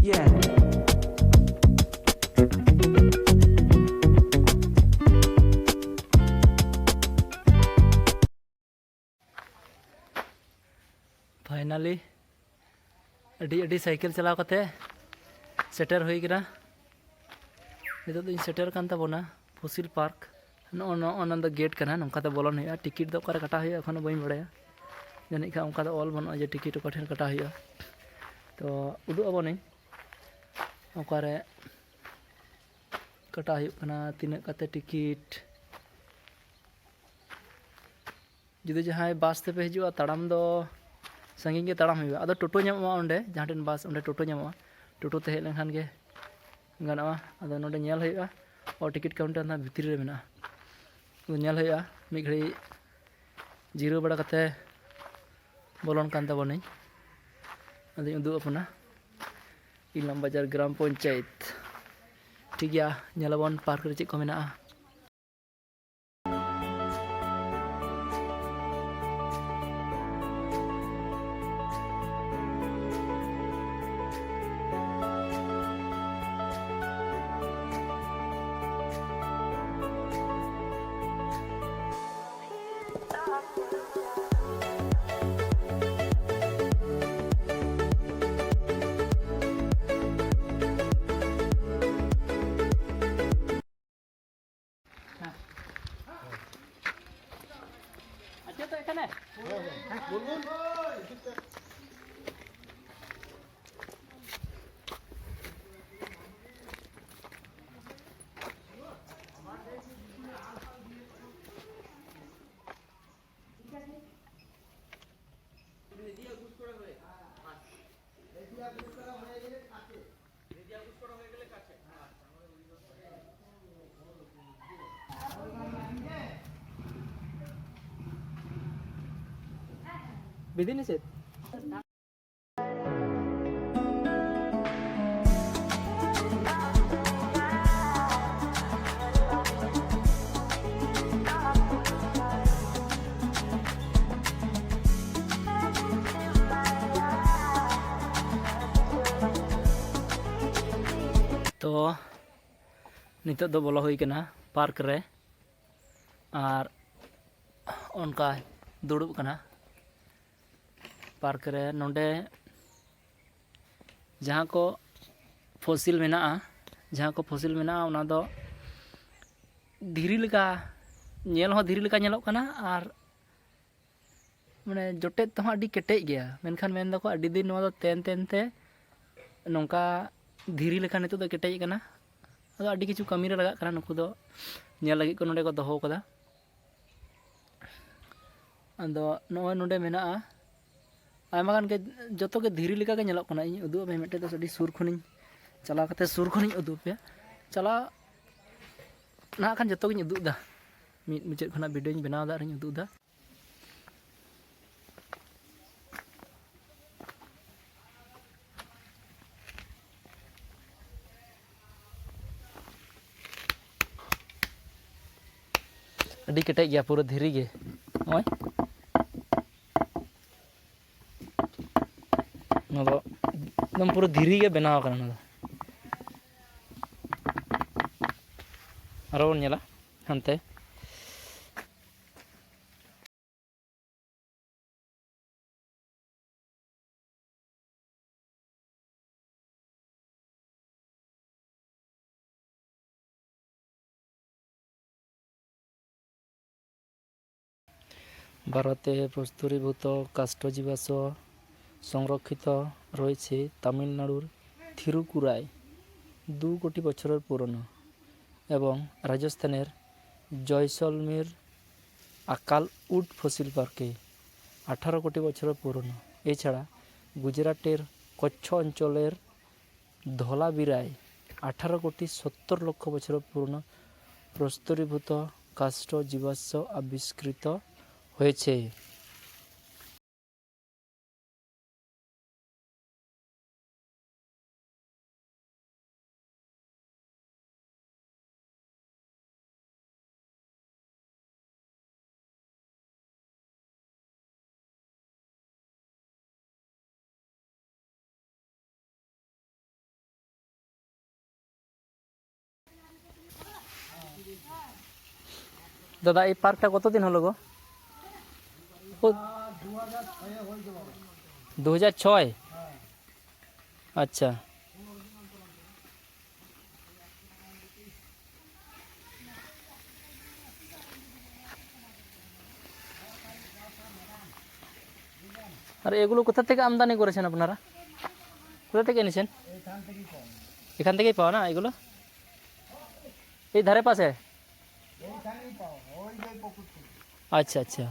again. Finally अड़ी cycle चलाव कते सेटर हुई करा नितो दो सेटर कान ताबोना फसिल पार्क नॉन द गेट कना नंकाते बोलन हुआ टिकिट दो ओकारे कटा हुआ एखोनो बइन बड़ाया जानिक खा ओंका दो ऑल बनो जे टिकिट ओका ठेन कटा हुआ तो उदु अबोनी ओकारे कटा हुआ कना तिना कते टिकिट जुदी जहां बस ते पे हिजुआ ताड़ाम दो संगी के ताड़ाम हुआ अदो टोटो ᱧᱟᱢᱚᱜᱼᱟ ᱚᱸᱰᱮ ᱡᱟᱦᱟᱸ ᱴᱷᱮᱱ ᱵᱟᱥ ᱚᱸᱰᱮ ᱴᱳᱴᱳ ᱧᱟᱢᱚᱜᱼᱟ ᱴᱳᱴᱳ te ᱦᱮᱡ ᱞᱮᱱᱠᱷᱟᱱ गे गानोआ अदो नोडे ᱧᱮᱞ हुआ और टिकिट काउंटर ना भितर रे मेना ᱧᱮल हुआ मिद घड़ी जीरो बड़ा कते बोलन कान ताबोनी अदो उदुग अपना इलाम बाजार ग्राम पंचायत ठीक गया ᱧᱮᱞᱟᱵᱚᱱ पार्क रे चेक को मेना बिदिन से तो नितो दो बोलो हुई कना पार्क रे और उनका दुड़ुब कना पार्क रे नोडे जहाँ को फसिल मेना उना दो धीरी लेका नेल हो धीरी लेका नेलोग कना और माने जोटेद तो अड़ी केटेज गया मेनखान मेन दको अड़ी दिन नोआ दो तेन ते नोंका धीरी लेका नितो दो केटेज कना अदो अड़ी किछु कमी रे लगा कना नुकु दो नेल लगी को नोडे को दोहो कदा अदो नोय नोडे मेना आयमा गान के जतो के धीरी लेका के नेलोग कना इन उदु मे मेटे दो अड़ी सुर खनिन चला कते सुर खनिन उदु पे चला ना खान जतो गिन उदु दा मिद मुचेद खना वीडियो इन बनाव दा रिन उदु दा अड़ी केटेज गया पूरा धीरी गे ओय नदो एकदम पूरा धीरी गे बनाव कना नदो आरो नेला हनते ভারতে প্রস্তুরীভূত কাষ্ঠজীবাশ্ম সংরক্ষিত রয়েছে তামিলনাড়ুর থিরুকুরায় 2 কোটি বছরের পুরনো এবং রাজস্থানের জয়সলমের আকাল উড ফসিল পার্কে 18 কোটি বছরের পুরনো এছাড়া গুজরাটের কচ্ছ অঞ্চলের ধলাবিরায় 18 কোটি 70 লক্ষ বছরের পুরনো প্রস্তরীভূত কাষ্ঠজীবাশ্ম আবিষ্কৃত হয়েছে। दादा ये पार्कटा कत दिन हलो गो? 2006। अच्छा। আর এগুলো কোথা থেকে আমদানি করেছেন আপনারা? কোথা থেকে এনেছেন? এখান থেকেই পাওয়া না এগুলো? এই ধারে পাশে? আচ্ছা আচ্ছা।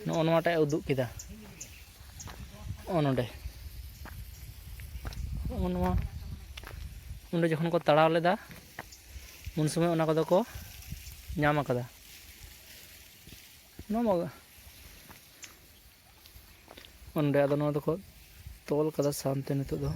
ᱱᱚᱜᱼᱚ ᱱᱚᱣᱟᱴᱟᱜ ᱩᱫᱩᱜ ᱠᱮᱫᱟ ᱱᱚᱰᱮ ᱱᱚᱣᱟ ᱚᱸᱰᱮ ᱡᱚᱠᱷᱚᱱ ᱠᱚ ᱛᱟᱲᱟᱣ ᱞᱮᱫᱟ उन समय उना कदो को ᱧᱟᱢ ᱟᱠᱟᱫᱟ ᱱᱚᱣᱟ ᱚᱸᱰᱮ ᱟᱫᱚ ᱱᱚᱣᱟ ᱫᱚᱠᱚ ᱛᱚᱞ ᱠᱟᱫᱟ ᱥᱟᱱᱛᱮ ᱱᱤᱛᱚᱜ ᱫᱚ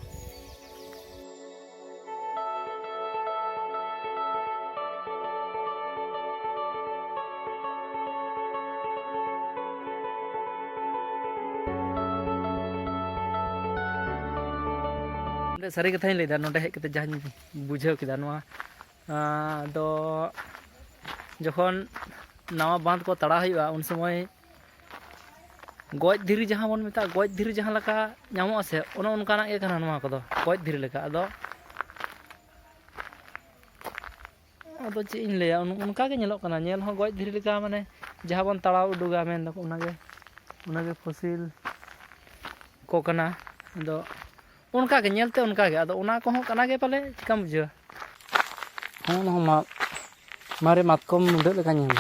सारी कथा लैदा नोडे हेज कते जहां बुझाव केदा नोवा दो जखन नवा बांध को तड़ा हुआ उन समय गज धीरी जहां बन मेता गज धीरी जहां लका नामो से ओनो उनकाना ए कना नोवा कदो गज धीरी लेका अदो अदो चे इन लेया उनका के नेलो कना नेल हो गज धीरी लेका माने जहां बन तड़ाव उडुगा मेन दको उनागे फसिल को कना अदो उनका के नेलते उनका के अदो उना को हो कना के पाले चिकम बुझा हाँ मा मारे मातकम मुंडे लेका नेल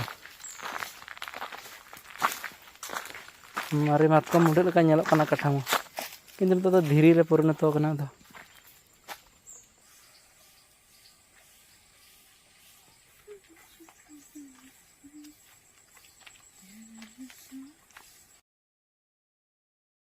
मारे मातकम मुंडे लेका नेलो कना कथा किंतु तो धीरे रे परिणत कना दो